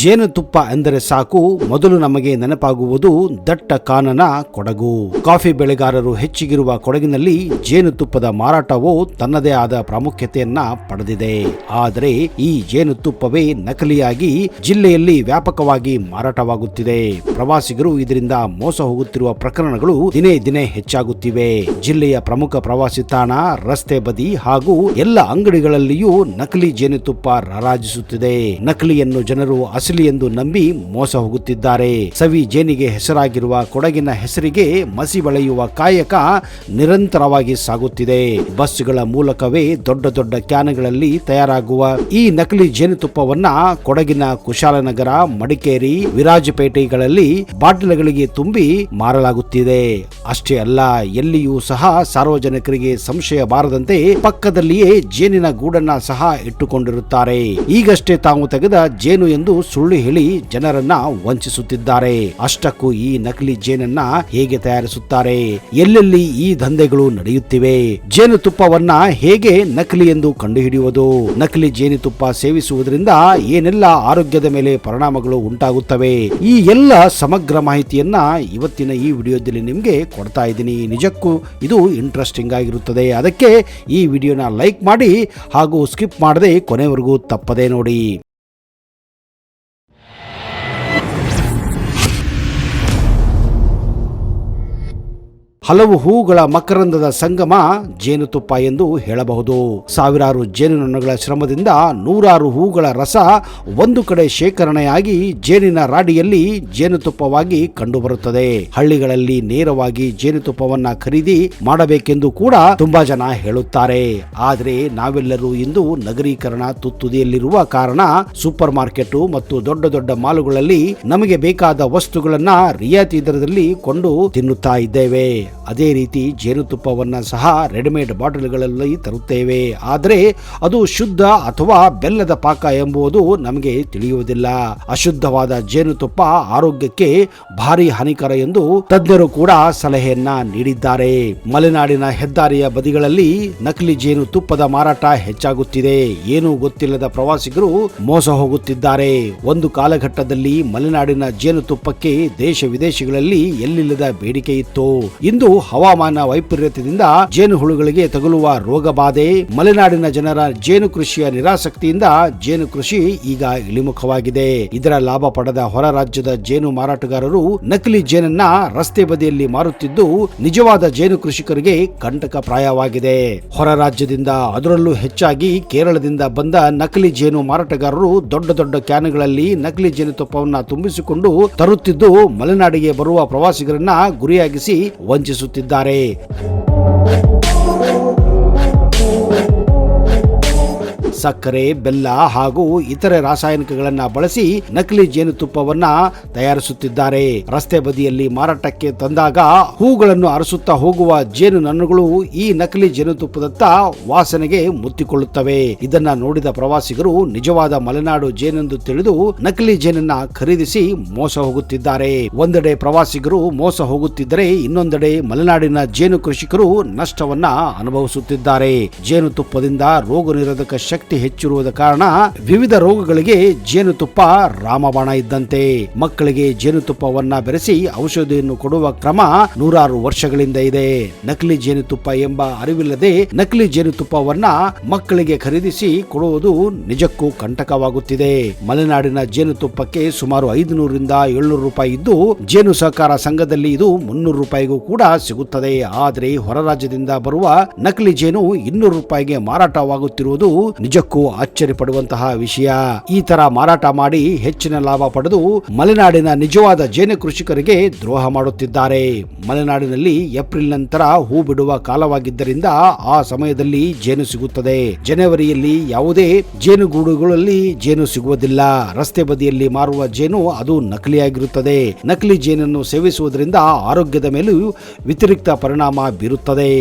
ಜೇನುತುಪ್ಪ ಎಂದರೆ ಸಾಕು ಮೊದಲು ನಮಗೆ ನೆನಪಾಗುವುದು ದಟ್ಟ ಕಾನನ ಕೊಡಗು. ಕಾಫಿ ಬೆಳೆಗಾರರು ಹೆಚ್ಚಿಗಿರುವ ಕೊಡಗಿನಲ್ಲಿ ಜೇನುತುಪ್ಪದ ಮಾರಾಟವು ತನ್ನದೇ ಆದ ಪ್ರಾಮುಖ್ಯತೆಯನ್ನ ಪಡೆದಿದೆ. ಆದರೆ ಈ ಜೇನುತುಪ್ಪವೇ ನಕಲಿಯಾಗಿ ಜಿಲ್ಲೆಯಲ್ಲಿ ವ್ಯಾಪಕವಾಗಿ ಮಾರಾಟವಾಗುತ್ತಿದೆ. ಪ್ರವಾಸಿಗರು ಇದರಿಂದ ಮೋಸ ಹೋಗುತ್ತಿರುವ ಪ್ರಕರಣಗಳು ದಿನೇ ದಿನೇ ಹೆಚ್ಚಾಗುತ್ತಿವೆ. ಜಿಲ್ಲೆಯ ಪ್ರಮುಖ ಪ್ರವಾಸಿ ತಾಣ, ರಸ್ತೆ ಬದಿ ಹಾಗೂ ಎಲ್ಲ ಅಂಗಡಿಗಳಲ್ಲಿಯೂ ನಕಲಿ ಜೇನುತುಪ್ಪ ರಾರಾಜಿಸುತ್ತಿದೆ. ನಕಲಿಯನ್ನು ಜನರು ಅಸಲಿ ಎಂದು ನಂಬಿ ಮೋಸ ಹೋಗುತ್ತಿದ್ದಾರೆ. ಸವಿ ಜೇನಿಗೆ ಹೆಸರಾಗಿರುವ ಕೊಡಗಿನ ಹೆಸರಿಗೆ ಮಸಿ ಬಳಿಯುವ ಕಾಯಕ ನಿರಂತರವಾಗಿ ಸಾಗುತ್ತಿದೆ. ಬಸ್ಗಳ ಮೂಲಕವೇ ದೊಡ್ಡ ದೊಡ್ಡ ಕ್ಯಾನ್ಗಳಲ್ಲಿ ತಯಾರಾಗುವ ಈ ನಕಲಿ ಜೇನುತುಪ್ಪವನ್ನ ಕೊಡಗಿನ ಕುಶಾಲನಗರ, ಮಡಿಕೇರಿ, ವಿರಾಜಪೇಟೆಗಳಲ್ಲಿ ಬಾಟಲಿಗಳಿಗೆ ತುಂಬಿ ಮಾರಲಾಗುತ್ತಿದೆ. ಅಷ್ಟೇ ಅಲ್ಲ, ಎಲ್ಲಿಯೂ ಸಹ ಸಾರ್ವಜನಿಕರಿಗೆ ಸಂಶಯ ಬಾರದಂತೆ ಪಕ್ಕದಲ್ಲಿಯೇ ಜೇನಿನ ಗೂಡನ್ನ ಸಹ ಇಟ್ಟುಕೊಂಡಿರುತ್ತಾರೆ. ಈಗಷ್ಟೇ ತಾವು ತೆಗೆದ ಜೇನು ಎಂದು ಸುಳ್ಳು ಹೇಳಿ ಜನರನ್ನ ವಂಚಿಸುತ್ತಿದ್ದಾರೆ. ಅಷ್ಟಕ್ಕೂ ಈ ನಕಲಿ ಜೇನನ್ನ ಹೇಗೆ ತಯಾರಿಸುತ್ತಾರೆ, ಎಲ್ಲೆಲ್ಲಿ ಈ ದಂಧೆಗಳು ನಡೆಯುತ್ತಿವೆ, ಜೇನುತುಪ್ಪವನ್ನ ಹೇಗೆ ನಕಲಿ ಎಂದು ಕಂಡುಹಿಡಿಯುವುದು, ನಕಲಿ ಜೇನುತುಪ್ಪ ಸೇವಿಸುವುದರಿಂದ ಏನೆಲ್ಲ ಆರೋಗ್ಯದ ಮೇಲೆ ಪರಿಣಾಮಗಳು ಉಂಟಾಗುತ್ತವೆ, ಈ ಎಲ್ಲ ಸಮಗ್ರ ಮಾಹಿತಿಯನ್ನ ಇವತ್ತಿನ ಈ ವಿಡಿಯೋದಲ್ಲಿ ನಿಮ್ಗೆ ಕೊಡ್ತಾ ಇದ್ದೀನಿ. ನಿಜಕ್ಕೂ ಇದು ಇಂಟ್ರೆಸ್ಟಿಂಗ್ ಆಗಿರುತ್ತದೆ. ಅದಕ್ಕೆ ಈ ವಿಡಿಯೋನ ಲೈಕ್ ಮಾಡಿ ಹಾಗೂ ಸ್ಕಿಪ್ ಮಾಡದೆ ಕೊನೆವರೆಗೂ ತಪ್ಪದೆ ನೋಡಿ. ಹಲವು ಹೂಗಳ ಮಕರಂದದ ಸಂಗಮ ಜೇನುತುಪ್ಪ ಎಂದು ಹೇಳಬಹುದು. ಸಾವಿರಾರು ಜೇನುನೊಣಗಳ ಶ್ರಮದಿಂದ ನೂರಾರು ಹೂಗಳ ರಸ ಒಂದು ಕಡೆ ಶೇಖರಣೆಯಾಗಿ ಜೇನಿನ ರಾಡಿಯಲ್ಲಿ ಜೇನುತುಪ್ಪವಾಗಿ ಕಂಡುಬರುತ್ತದೆ. ಹಳ್ಳಿಗಳಲ್ಲಿ ನೇರವಾಗಿ ಜೇನುತುಪ್ಪವನ್ನ ಖರೀದಿ ಮಾಡಬೇಕೆಂದು ಕೂಡ ತುಂಬಾ ಜನ ಹೇಳುತ್ತಾರೆ. ಆದರೆ ನಾವೆಲ್ಲರೂ ಇಂದು ನಗರೀಕರಣ ತುತ್ತುದಿಯಲ್ಲಿರುವ ಕಾರಣ ಸೂಪರ್ ಮಾರ್ಕೆಟ್ ಮತ್ತು ದೊಡ್ಡ ದೊಡ್ಡ ಮಾಲುಗಳಲ್ಲಿ ನಮಗೆ ಬೇಕಾದ ವಸ್ತುಗಳನ್ನ ರಿಯಾಯಿತಿ ದರದಲ್ಲಿ ಕೊಂಡು ತಿನ್ನುತ್ತಾ ಇದ್ದೇವೆ. ಅದೇ ರೀತಿ ಜೇನುತುಪ್ಪವನ್ನ ಸಹ ರೆಡಿಮೇಡ್ ಬಾಟಲ್ಗಳಲ್ಲಿ ತರುತ್ತೇವೆ. ಆದರೆ ಅದು ಶುದ್ಧ ಅಥವಾ ಬೆಲ್ಲದ ಪಾಕ ಎಂಬುದು ನಮಗೆ ತಿಳಿಯುವುದಿಲ್ಲ. ಅಶುದ್ಧವಾದ ಜೇನುತುಪ್ಪ ಆರೋಗ್ಯಕ್ಕೆ ಭಾರಿ ಹಾನಿಕರ ಎಂದು ತಜ್ಞರು ಕೂಡ ಸಲಹೆಯನ್ನ ನೀಡಿದ್ದಾರೆ. ಮಲೆನಾಡಿನ ಹೆದ್ದಾರಿಯ ಬದಿಗಳಲ್ಲಿ ನಕಲಿ ಜೇನುತುಪ್ಪದ ಮಾರಾಟ ಹೆಚ್ಚಾಗುತ್ತಿದೆ. ಏನೂ ಗೊತ್ತಿಲ್ಲದ ಪ್ರವಾಸಿಗರು ಮೋಸ ಹೋಗುತ್ತಿದ್ದಾರೆ. ಒಂದು ಕಾಲಘಟ್ಟದಲ್ಲಿ ಮಲೆನಾಡಿನ ಜೇನುತುಪ್ಪಕ್ಕೆ ದೇಶ ವಿದೇಶಗಳಲ್ಲಿ ಎಲ್ಲಿಲ್ಲದ ಬೇಡಿಕೆ ಇತ್ತು. ಇಂದು ಹವಾಮಾನ ವೈಪರೀತ್ಯದಿಂದ ಜೇನು ಹುಳುಗಳಿಗೆ ತಗುಲುವ ರೋಗ ಬಾಧೆ, ಮಲೆನಾಡಿನ ಜನರ ಜೇನು ಕೃಷಿಯ ನಿರಾಸಕ್ತಿಯಿಂದ ಜೇನು ಕೃಷಿ ಈಗ ಇಳಿಮುಖವಾಗಿದೆ. ಇದರ ಲಾಭ ಪಡೆದ ಹೊರ ರಾಜ್ಯದ ಜೇನು ಮಾರಾಟಗಾರರು ನಕಲಿ ಜೇನನ್ನ ರಸ್ತೆ ಬದಿಯಲ್ಲಿ ಮಾರುತ್ತಿದ್ದು ನಿಜವಾದ ಜೇನು ಕೃಷಿಕರಿಗೆ ಕಂಟಕಪ್ರಾಯವಾಗಿದೆ. ಹೊರ ರಾಜ್ಯದಿಂದ, ಅದರಲ್ಲೂ ಹೆಚ್ಚಾಗಿ ಕೇರಳದಿಂದ ಬಂದ ನಕಲಿ ಜೇನು ಮಾರಾಟಗಾರರು ದೊಡ್ಡ ದೊಡ್ಡ ಕ್ಯಾನ್ಗಳಲ್ಲಿ ನಕಲಿ ಜೇನುತುಪ್ಪವನ್ನ ತುಂಬಿಸಿಕೊಂಡು ತರುತ್ತಿದ್ದು ಮಲೆನಾಡಿಗೆ ಬರುವ ಪ್ರವಾಸಿಗರನ್ನ ಗುರಿಯಾಗಿಸಿ ವಂಚಿಸುತ್ತಿದ್ದಾರೆ. ಸಕ್ಕರೆ, ಬೆಲ್ಲ ಹಾಗೂ ಇತರೆ ರಾಸಾಯನಿಕಗಳನ್ನ ಬಳಸಿ ನಕಲಿ ಜೇನುತುಪ್ಪವನ್ನ ತಯಾರಿಸುತ್ತಿದ್ದಾರೆ. ರಸ್ತೆ ಬದಿಯಲ್ಲಿ ಮಾರಾಟಕ್ಕೆ ತಂದಾಗ ಹೂಗಳನ್ನು ಅರಸುತ್ತಾ ಹೋಗುವ ಜೇನು ನೊಣಗಳು ಈ ನಕಲಿ ಜೇನುತುಪ್ಪದತ್ತ ವಾಸನೆಗೆ ಮುತ್ತಿಕೊಳ್ಳುತ್ತವೆ. ಇದನ್ನ ನೋಡಿದ ಪ್ರವಾಸಿಗರು ನಿಜವಾದ ಮಲೆನಾಡು ಜೇನೆಂದು ತಿಳಿದು ನಕಲಿ ಜೇನನ್ನ ಖರೀದಿಸಿ ಮೋಸ ಹೋಗುತ್ತಿದ್ದಾರೆ. ಒಂದೆಡೆ ಪ್ರವಾಸಿಗರು ಮೋಸ ಹೋಗುತ್ತಿದ್ದರೆ ಇನ್ನೊಂದೆಡೆ ಮಲೆನಾಡಿನ ಜೇನು ಕೃಷಿಕರು ನಷ್ಟವನ್ನ ಅನುಭವಿಸುತ್ತಿದ್ದಾರೆ. ಜೇನುತುಪ್ಪದಿಂದ ರೋಗ ನಿರೋಧಕ ಶಕ್ತಿ ಹೆಚ್ಚಿರುವುದ ಕಾರಣ ವಿವಿಧ ರೋಗಗಳಿಗೆ ಜೇನುತುಪ್ಪ ರಾಮಬಾಣ ಇದ್ದಂತೆ. ಮಕ್ಕಳಿಗೆ ಜೇನುತುಪ್ಪವನ್ನ ಬೆರೆಸಿ ಔಷಧಿಯನ್ನು ಕೊಡುವ ಕ್ರಮ ನೂರಾರು ವರ್ಷಗಳಿಂದ ಇದೆ. ನಕಲಿ ಜೇನುತುಪ್ಪ ಎಂಬ ಅರಿವಿಲ್ಲದೆ ನಕಲಿ ಜೇನುತುಪ್ಪವನ್ನ ಮಕ್ಕಳಿಗೆ ಖರೀದಿಸಿ ಕೊಡುವುದು ನಿಜಕ್ಕೂ ಕಂಟಕವಾಗುತ್ತಿದೆ. ಮಲೆನಾಡಿನ ಜೇನುತುಪ್ಪಕ್ಕೆ ಸುಮಾರು 500ರಿಂದ 700 ರೂಪಾಯಿ ಇದ್ದು ಜೇನು ಸಹಕಾರ ಸಂಘದಲ್ಲಿ ಇದು 300 ರೂಪಾಯಿಗೂ ಕೂಡ ಸಿಗುತ್ತದೆ. ಆದರೆ ಹೊರ ರಾಜ್ಯದಿಂದ ಬರುವ ನಕಲಿ ಜೇನು 200 ರೂಪಾಯಿಗೆ ಮಾರಾಟವಾಗುತ್ತಿರುವುದು ನಿಜಕ್ಕೂ ಅಚ್ಚರಿ ಪಡುವಂತಹ ವಿಷಯ. ಈ ತರ ಮಾರಾಟ ಮಾಡಿ ಹೆಚ್ಚಿನ ಲಾಭ ಪಡೆದು ಮಲೆನಾಡಿನ ನಿಜವಾದ ಜೇನು ಕೃಷಿಕರಿಗೆ ದ್ರೋಹ ಮಾಡುತ್ತಿದ್ದಾರೆ. ಮಲೆನಾಡಿನಲ್ಲಿ ಏಪ್ರಿಲ್ ನಂತರ ಹೂ ಬಿಡುವ ಕಾಲವಾಗಿದ್ದರಿಂದ ಆ ಸಮಯದಲ್ಲಿ ಜೇನು ಸಿಗುತ್ತದೆ. ಜನವರಿಯಲ್ಲಿ ಯಾವುದೇ ಜೇನುಗೂಡುಗಳಲ್ಲಿ ಜೇನು ಸಿಗುವುದಿಲ್ಲ. ರಸ್ತೆ ಬದಿಯಲ್ಲಿ ಮಾರುವ ಜೇನು ಅದು ನಕಲಿಯಾಗಿರುತ್ತದೆ. ನಕಲಿ ಜೇನನ್ನು ಸೇವಿಸುವುದರಿಂದ ಆರೋಗ್ಯದ ಮೇಲೂ ವ್ಯತಿರಿಕ್ತ ಪರಿಣಾಮ ಬೀರುತ್ತದೆ.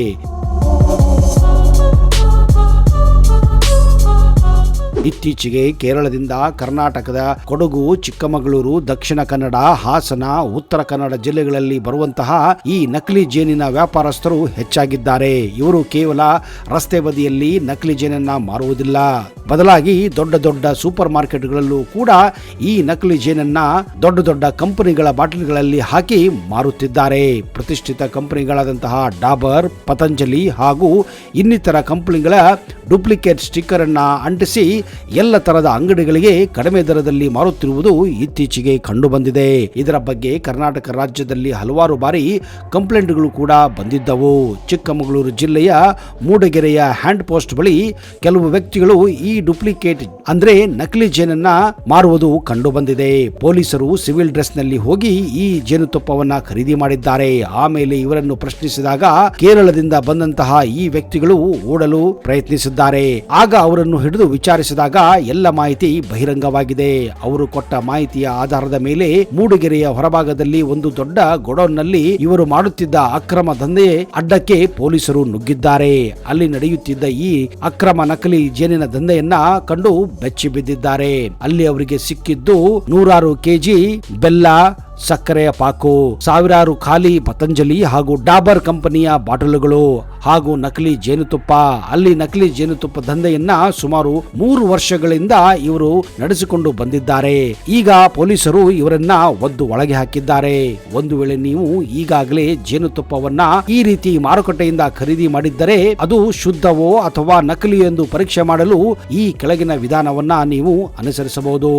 ಇತ್ತೀಚೆಗೆ ಕೇರಳದಿಂದ ಕರ್ನಾಟಕದ ಕೊಡಗು, ಚಿಕ್ಕಮಗಳೂರು, ದಕ್ಷಿಣ ಕನ್ನಡ, ಹಾಸನ, ಉತ್ತರ ಕನ್ನಡ ಜಿಲ್ಲೆಗಳಲ್ಲಿ ಬರುವಂತಹ ಈ ನಕಲಿ ಜೇನಿನ ವ್ಯಾಪಾರಸ್ಥರು ಹೆಚ್ಚಾಗಿದ್ದಾರೆ. ಇವರು ಕೇವಲ ರಸ್ತೆ ಬದಿಯಲ್ಲಿ ನಕಲಿ ಜೇನನ್ನ ಮಾರುವುದಿಲ್ಲ, ಬದಲಾಗಿ ದೊಡ್ಡ ದೊಡ್ಡ ಸೂಪರ್ ಮಾರ್ಕೆಟ್ಗಳಲ್ಲೂ ಕೂಡ ಈ ನಕಲಿ ಜೇನನ್ನ ದೊಡ್ಡ ದೊಡ್ಡ ಕಂಪನಿಗಳ ಬಾಟಲಿಗಳಲ್ಲಿ ಹಾಕಿ ಮಾರುತ್ತಿದ್ದಾರೆ. ಪ್ರತಿಷ್ಠಿತ ಕಂಪನಿಗಳಾದಂತಹ ಡಾಬರ್, ಪತಂಜಲಿ ಹಾಗೂ ಇನ್ನಿತರ ಕಂಪನಿಗಳ ಡೂಪ್ಲಿಕೇಟ್ ಸ್ಟಿಕ್ಕರ್ ಅನ್ನ ಅಂಟಿಸಿ ಎಲ್ಲ ತರಹದ ಅಂಗಡಿಗಳಿಗೆ ಕಡಿಮೆ ದರದಲ್ಲಿ ಮಾರುತ್ತಿರುವುದು ಇತ್ತೀಚೆಗೆ ಕಂಡು ಬಂದಿದೆ. ಇದರ ಬಗ್ಗೆ ಕರ್ನಾಟಕ ರಾಜ್ಯದಲ್ಲಿ ಹಲವಾರು ಬಾರಿ ಕಂಪ್ಲೇಂಟ್ಗಳು ಕೂಡ ಬಂದಿದ್ದವು. ಚಿಕ್ಕಮಗಳೂರು ಜಿಲ್ಲೆಯ ಮೂಡಗೆರೆಯ ಹ್ಯಾಂಡ್ ಪೋಸ್ಟ್ ಬಳಿ ಕೆಲವು ವ್ಯಕ್ತಿಗಳು ಈ ಡೂಪ್ಲಿಕೇಟ್ ಅಂದ್ರೆ ನಕಲಿ ಜೇನನ್ನ ಮಾರುವುದು ಕಂಡು ಬಂದಿದೆ. ಪೊಲೀಸರು ಸಿವಿಲ್ ಡ್ರೆಸ್ ನಲ್ಲಿ ಹೋಗಿ ಈ ಜೇನುತುಪ್ಪವನ್ನ ಖರೀದಿ ಮಾಡಿದ್ದಾರೆ. ಆಮೇಲೆ ಇವರನ್ನು ಪ್ರಶ್ನಿಸಿದಾಗ ಕೇರಳದಿಂದ ಬಂದಂತಹ ಈ ವ್ಯಕ್ತಿಗಳು ಓಡಲು ಪ್ರಯತ್ನಿಸಿದ್ದಾರೆ. ಆಗ ಅವರನ್ನು ಹಿಡಿದು ವಿಚಾರಿಸಿದಾಗ ಎಲ್ಲ ಮಾಹಿತಿ ಬಹಿರಂಗವಾಗಿದೆ. ಅವರು ಕೊಟ್ಟ ಮಾಹಿತಿಯ ಆಧಾರದ ಮೇಲೆ ಮೂಡಿಗೆರೆಯ ಹೊರಭಾಗದಲ್ಲಿ ಒಂದು ದೊಡ್ಡ ಗೋಡೌನ್ ನಲ್ಲಿ ಇವರು ಮಾಡುತ್ತಿದ್ದ ಅಕ್ರಮ ದಂಧೆ ಅಡ್ಡಕ್ಕೆ ಪೊಲೀಸರು ನುಗ್ಗಿದ್ದಾರೆ. ಅಲ್ಲಿ ನಡೆಯುತ್ತಿದ್ದ ಈ ಅಕ್ರಮ ನಕಲಿ ಜೇನಿನ ದಂಧೆಯನ್ನ ಕಂಡು ಬೆಚ್ಚಿ ಬಿದ್ದಿದ್ದಾರೆ. ಅಲ್ಲಿ ಅವರಿಗೆ ಸಿಕ್ಕಿದ್ದು 100 ಕೆಜಿ ಬೆಲ್ಲ, ಸಕ್ಕರೆಯ ಪಾಕು, ಸಾವಿರಾರು ಖಾಲಿ ಪತಂಜಲಿ ಹಾಗೂ ಡಾಬರ್ ಕಂಪನಿಯ ಬಾಟಲುಗಳು ಹಾಗೂ ನಕಲಿ ಜೇನುತುಪ್ಪ. ಅಲ್ಲಿ ನಕಲಿ ಜೇನುತುಪ್ಪ ದಂಧೆಯನ್ನ ಸುಮಾರು 3 ವರ್ಷಗಳಿಂದ ಇವರು ನಡೆಸಿಕೊಂಡು ಬಂದಿದ್ದಾರೆ. ಈಗ ಪೊಲೀಸರು ಇವರನ್ನ ಒದ್ದು ಒಳಗೆ ಹಾಕಿದ್ದಾರೆ. ಒಂದು ವೇಳೆ ನೀವು ಈಗಾಗಲೇ ಜೇನುತುಪ್ಪವನ್ನ ಈ ರೀತಿ ಮಾರುಕಟ್ಟೆಯಿಂದ ಖರೀದಿ ಮಾಡಿದ್ದರೆ ಅದು ಶುದ್ಧವೋ ಅಥವಾ ನಕಲಿ ಎಂದು ಪರೀಕ್ಷೆ ಮಾಡಲು ಈ ಕೆಳಗಿನ ವಿಧಾನವನ್ನ ನೀವು ಅನುಸರಿಸಬಹುದು.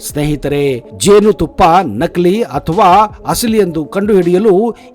ಸ್ನೇಹಿತರೆ, ಜೇನುತುಪ್ಪ ನಕಲಿ ಅಥವಾ ಅಸಲಿ ಎಂದು ಕಂಡುಹಿಡಿಯಲು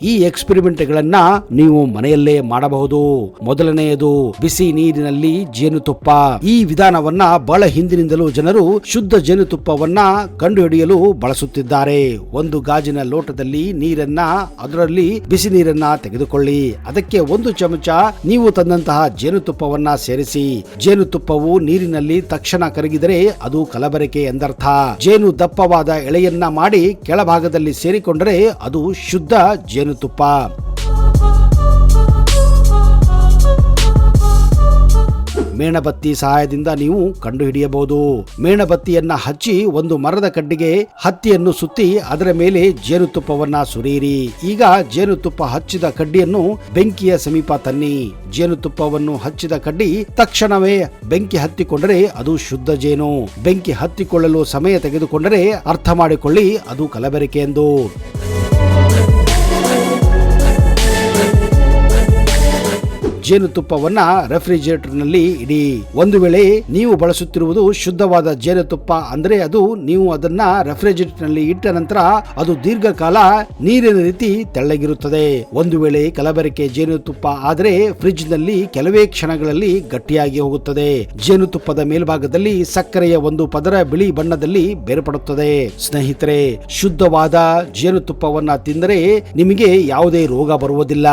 ಈ ಎಕ್ಸ್ಪೆರಿಮೆಂಟ್ಗಳನ್ನ ನೀವು ಮನೆಯಲ್ಲೇ ಮಾಡಬಹುದು. ಮೊದಲನೆಯದು ಬಿಸಿ ನೀರಿನಲ್ಲಿ ಜೇನುತುಪ್ಪ. ಈ ವಿಧಾನವನ್ನ ಬಹಳ ಹಿಂದಿನಿಂದಲೂ ಜನರು ಶುದ್ಧ ಜೇನುತುಪ್ಪವನ್ನ ಕಂಡುಹಿಡಿಯಲು ಬಳಸುತ್ತಿದ್ದಾರೆ. ಒಂದು ಗಾಜಿನ ಲೋಟದಲ್ಲಿ ನೀರನ್ನ, ಅದರಲ್ಲಿ ಬಿಸಿ ನೀರನ್ನ ತೆಗೆದುಕೊಳ್ಳಿ. ಅದಕ್ಕೆ 1 ಚಮಚ ನೀವು ತಂದಂತಹ ಜೇನುತುಪ್ಪವನ್ನ ಸೇರಿಸಿ. ಜೇನುತುಪ್ಪವು ನೀರಿನಲ್ಲಿ ತಕ್ಷಣ ಕರಗಿದರೆ ಅದು ಕಲಬೆರಕೆ ಎಂದರ್ಥ. ಜೇನು ದಪ್ಪವಾದ ಎಳೆಯನ್ನ ಮಾಡಿ ಕೆಳಭಾಗದಲ್ಲಿ ಸೇರಿಕೊಂಡರೆ ಅದು ಶುದ್ಧ ಜೇನುತುಪ್ಪ. ಮೇಣಬತ್ತಿ ಸಹಾಯದಿಂದ ನೀವು ಕಂಡುಹಿಡಿಯಬಹುದು. ಮೇಣಬತ್ತಿಯನ್ನ ಹಚ್ಚಿ ಒಂದು ಮರದ ಕಡ್ಡಿಗೆ ಹತ್ತಿಯನ್ನು ಸುತ್ತಿ ಅದರ ಮೇಲೆ ಜೇನುತುಪ್ಪವನ್ನ ಸುರಿಯಿರಿ. ಈಗ ಜೇನುತುಪ್ಪ ಹಚ್ಚಿದ ಕಡ್ಡಿಯನ್ನು ಬೆಂಕಿಯ ಸಮೀಪ ತನ್ನಿ. ಜೇನುತುಪ್ಪವನ್ನು ಹಚ್ಚಿದ ಕಡ್ಡಿ ತಕ್ಷಣವೇ ಬೆಂಕಿ ಹತ್ತಿಕೊಂಡರೆ ಅದು ಶುದ್ಧ ಜೇನು. ಬೆಂಕಿ ಹತ್ತಿಕೊಳ್ಳಲು ಸಮಯ ತೆಗೆದುಕೊಂಡರೆ ಅರ್ಥ ಮಾಡಿಕೊಳ್ಳಿ ಅದು ಕಲಬೆರಕೆ ಎಂದು. ಜೇನುತುಪ್ಪವನ್ನ ರೆಫ್ರಿಜರೇಟರ್ ನಲ್ಲಿ ಇಡಿ. ಒಂದು ವೇಳೆ ನೀವು ಬಳಸುತ್ತಿರುವುದು ಶುದ್ಧವಾದ ಜೇನುತುಪ್ಪ ಅಂದ್ರೆ ಅದು ನೀವು ಅದನ್ನ ರೆಫ್ರಿಜರೇಟರ್ ನಲ್ಲಿ ಇಟ್ಟ ನಂತರ ಅದು ದೀರ್ಘಕಾಲ ನೀರಿನ ರೀತಿ ತೆಳ್ಳಗಿರುತ್ತದೆ. ಒಂದು ವೇಳೆ ಕಲಬೆರಕೆ ಜೇನುತುಪ್ಪ ಆದರೆ ಫ್ರಿಡ್ಜ್ ನಲ್ಲಿ ಕೆಲವೇ ಕ್ಷಣಗಳಲ್ಲಿ ಗಟ್ಟಿಯಾಗಿ ಹೋಗುತ್ತದೆ. ಜೇನುತುಪ್ಪದ ಮೇಲ್ಭಾಗದಲ್ಲಿ ಸಕ್ಕರೆಯ ಒಂದು ಪದರ ಬಿಳಿ ಬಣ್ಣದಲ್ಲಿ ಬೇರ್ಪಡುತ್ತದೆ. ಸ್ನೇಹಿತರೆ, ಶುದ್ಧವಾದ ಜೇನುತುಪ್ಪವನ್ನ ತಿಂದರೆ ನಿಮಗೆ ಯಾವುದೇ ರೋಗ ಬರುವುದಿಲ್ಲ.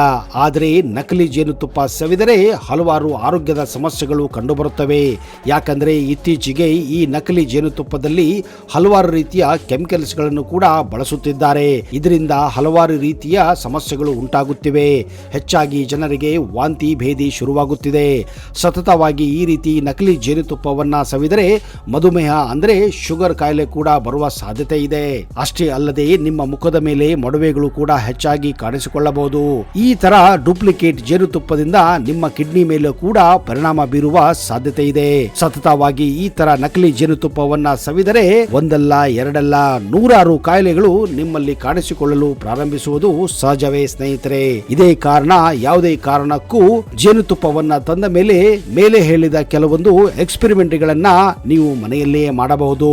ಆದರೆ ನಕಲಿ ಜೇನುತುಪ್ಪ ಸವಿದರೆ ಹಲವಾರು ಆರೋಗ್ಯದ ಸಮಸ್ಯೆಗಳು ಕಂಡುಬರುತ್ತವೆ. ಯಾಕಂದ್ರೆ ಇತ್ತೀಚೆಗೆ ಈ ನಕಲಿ ಜೇನುತುಪ್ಪದಲ್ಲಿ ಹಲವಾರು ರೀತಿಯ ಕೆಮಿಕಲ್ಸ್ ಗಳನ್ನು ಕೂಡ ಬಳಸುತ್ತಿದ್ದಾರೆ. ಇದರಿಂದ ಹಲವಾರು ರೀತಿಯ ಸಮಸ್ಯೆಗಳು ಉಂಟಾಗುತ್ತಿವೆ. ಹೆಚ್ಚಾಗಿ ಜನರಿಗೆ ವಾಂತಿ ಭೇದಿ ಶುರುವಾಗುತ್ತಿದೆ. ಸತತವಾಗಿ ಈ ರೀತಿ ನಕಲಿ ಜೇನುತುಪ್ಪವನ್ನ ಸವಿದರೆ ಮಧುಮೇಹ ಅಂದ್ರೆ ಶುಗರ್ ಕಾಯಿಲೆ ಕೂಡ ಬರುವ ಸಾಧ್ಯತೆ ಇದೆ. ಅಷ್ಟೇ ಅಲ್ಲದೆ ನಿಮ್ಮ ಮುಖದ ಮೇಲೆ ಮೊಡವೆಗಳು ಕೂಡ ಹೆಚ್ಚಾಗಿ ಕಾಣಿಸಿಕೊಳ್ಳಬಹುದು. ಈ ತರ ಡೂಪ್ಲಿಕೇಟ್ ಜೇನುತುಪ್ಪದಿಂದ ನಿಮ್ಮ ಕಿಡ್ನಿ ಮೇಲೆ ಕೂಡ ಪರಿಣಾಮ ಬೀರುವ ಸಾಧ್ಯತೆ ಇದೆ. ಸತತವಾಗಿ ಈ ತರ ನಕಲಿ ಜೇನುತುಪ್ಪವನ್ನ ಸವಿದರೆ ಒಂದಲ್ಲ ಎರಡಲ್ಲ 100 ಕಾಯಿಲೆಗಳು ನಿಮ್ಮಲ್ಲಿ ಕಾಣಿಸಿಕೊಳ್ಳಲು ಪ್ರಾರಂಭಿಸುವುದು ಸಹಜವೇ ಸ್ನೇಹಿತರೆ. ಇದೇ ಕಾರಣ ಯಾವುದೇ ಕಾರಣಕ್ಕೂ ಜೇನುತುಪ್ಪವನ್ನ ತಂದ ಮೇಲೆ ಹೇಳಿದ ಕೆಲವೊಂದು ಎಕ್ಸ್ಪೆರಿಮೆಂಟ್ಗಳನ್ನ ನೀವು ಮನೆಯಲ್ಲೇ ಮಾಡಬಹುದು.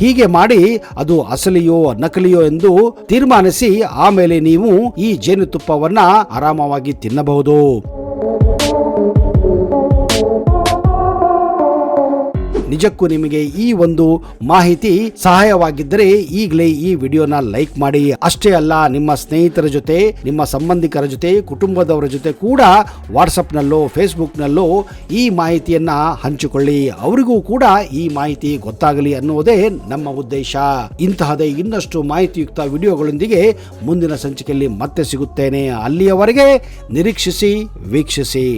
ಹೀಗೆ ಮಾಡಿ ಅದು ಅಸಲಿಯೋ ನಕಲಿಯೋ ಎಂದು ತೀರ್ಮಾನಿಸಿ ಆಮೇಲೆ ನೀವು ಈ ಜೇನುತುಪ್ಪವನ್ನ ಆರಾಮವಾಗಿ ತಿನ್ನಬಹುದು. ನಿಜಕ್ಕೂ ನಿಮಗೆ ಈ ಒಂದು ಮಾಹಿತಿ ಸಹಾಯವಾಗಿದ್ದರೆ ಈಗಲೇ ಈ ವಿಡಿಯೋನ ಲೈಕ್ ಮಾಡಿ. ಅಷ್ಟೇ ಅಲ್ಲ, ನಿಮ್ಮ ಸ್ನೇಹಿತರ ಜೊತೆ, ನಿಮ್ಮ ಸಂಬಂಧಿಕರ ಜೊತೆ, ಕುಟುಂಬದವರ ಜೊತೆ ಕೂಡ ವಾಟ್ಸಪ್ ನಲ್ಲೋ ಫೇಸ್ಬುಕ್ ನಲ್ಲೋ ಈ ಮಾಹಿತಿಯನ್ನ ಹಂಚಿಕೊಳ್ಳಿ. ಅವರಿಗೂ ಕೂಡ ಈ ಮಾಹಿತಿ ಗೊತ್ತಾಗಲಿ ಅನ್ನುವುದೇ ನಮ್ಮ ಉದ್ದೇಶ. ಇಂತಹದೇ ಇನ್ನಷ್ಟು ಮಾಹಿತಿಯುಕ್ತ ವಿಡಿಯೋಗಳೊಂದಿಗೆ ಮುಂದಿನ ಸಂಚಿಕೆಯಲ್ಲಿ ಮತ್ತೆ ಸಿಗುತ್ತೇನೆ. ಅಲ್ಲಿಯವರೆಗೆ ನಿರೀಕ್ಷಿಸಿ, ವೀಕ್ಷಿಸಿ.